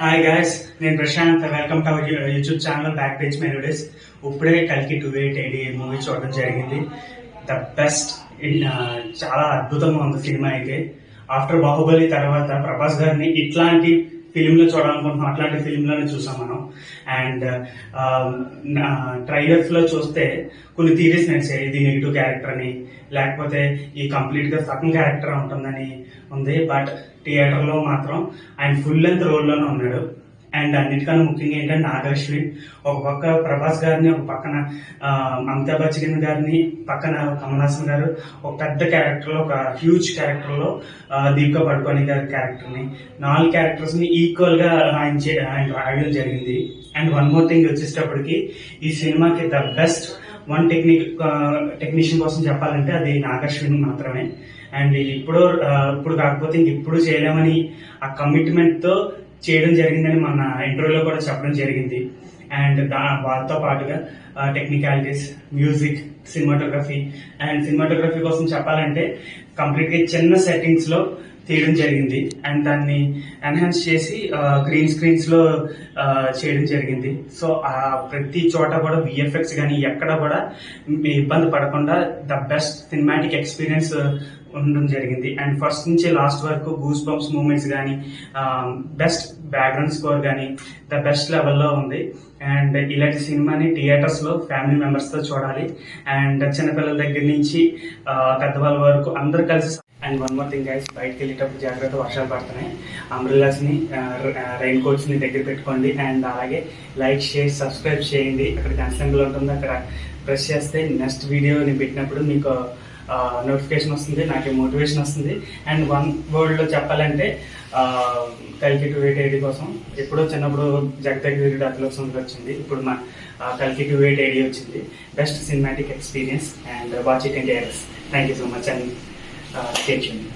Hi guys, నేను Prashant. Welcome to our YouTube channel back page melodies. ఇప్పుడే కల్కి 288 movie చూడడం జరిగింది. The best. చాలా అద్భుతంగా ఉంది సినిమా అయితే. ఆఫ్టర్ బాహుబలి తర్వాత ప్రభాస్ గారిని ఇట్లాంటి ఫిలింలో చూడాలనుకుంటున్నాం. అట్లాంటి ఫిలింలోనే చూసాం మనం. అండ్ ట్రైలర్స్ లో చూస్తే కొన్ని థీరీస్ నడిచాయి. ఇది నెగిటివ్ క్యారెక్టర్ అని, లేకపోతే ఈ కంప్లీట్ గా సగం క్యారెక్టర్ ఉంటుందని ఉంది. బట్ థియేటర్ లో మాత్రం ఆయన ఫుల్ లెంత్ రోల్లోనే ఉన్నాడు. అండ్ అన్నిటికన్నా ముఖ్యంగా ఏంటంటే నాగశ్విన్ ఒక పక్క ప్రభాస్ గారిని, ఒక పక్కన అమితాబ్ బచ్చన్ గారిని, పక్కన కమల్ హాసన్ గారు ఒక పెద్ద క్యారెక్టర్ లో, ఒక హ్యూజ్ క్యారెక్టర్ లో దీపికా పడుకోని గారి క్యారెక్టర్ ని, 4 క్యారెక్టర్స్ ని ఈక్వల్ గా ఆయన రాయడం జరిగింది. అండ్ వన్ మోర్ థింగ్ వచ్చేటప్పటికి ఈ సినిమాకి ద బెస్ట్ వన్ టెక్నీషియన్ కోసం చెప్పాలంటే అది నాగశ్విన్ మాత్రమే. అండ్ ఇప్పుడు కాకపోతే ఇంకెప్పుడు చేయలేమని ఆ కమిట్మెంట్ తో చేయడం జరిగిందని మన ఇంటర్వ్యూలో కూడా చెప్పడం జరిగింది. అండ్ వాటితో పాటుగా టెక్నికాలిటీస్, మ్యూజిక్, సినిమాటోగ్రఫీ కోసం చెప్పాలంటే కంప్లీట్ గా చిన్న సెట్టింగ్స్ లో తీయడం జరిగింది. అండ్ దాన్ని ఎన్హాన్స్ చేసి గ్రీన్ స్క్రీన్స్ లో చేయడం జరిగింది. సో ప్రతి చోట కూడా విఎఫ్ఎక్స్ కానీ ఎక్కడ కూడా ఇబ్బంది పడకుండా ద బెస్ట్ సినిమాటిక్ ఎక్స్పీరియన్స్ ఉండడం జరిగింది. అండ్ ఫస్ట్ నుంచి లాస్ట్ వరకు గూస్ బంప్స్ మూమెంట్స్ కానీ, బెస్ట్ బ్యాక్గ్రౌండ్ స్కోర్ కానీ ద బెస్ట్ లెవెల్లో ఉంది. అండ్ ఇలాంటి సినిమాని థియేటర్స్ లో ఫ్యామిలీ మెంబర్స్ తో చూడాలి. అండ్ చిన్నపిల్లల దగ్గర నుంచి పెద్దవాళ్ళ వరకు అందరు కలిసి. And one more thing guys, బయటకు వెళ్ళేటప్పుడు జాగ్రత్త, వర్షాలు పడుతున్నాయి. అంబ్రెల్లాస్ ని, రైన్ కోట్స్ ని దగ్గర పెట్టుకోండి. అండ్ అలాగే లైక్, షేర్, సబ్స్క్రైబ్ చేయండి. అక్కడ కన్సెంబుల్ ఉంటుంది, అక్కడ ప్రెస్ చేస్తే నెక్స్ట్ వీడియో నేను పెట్టినప్పుడు మీకు నోటిఫికేషన్ వస్తుంది, నాకు మోటివేషన్ వస్తుంది. అండ్ వన్ వర్డ్ లో చెప్పాలంటే కల్కి 288 కోసం ఎప్పుడో చిన్నప్పుడు జగదగిరి అతిలోత్సవం వచ్చింది. ఇప్పుడు మా కల్కి 288 వచ్చింది. Best cinematic experience. And watch it in theatres. Thank you so much. And stay tuned.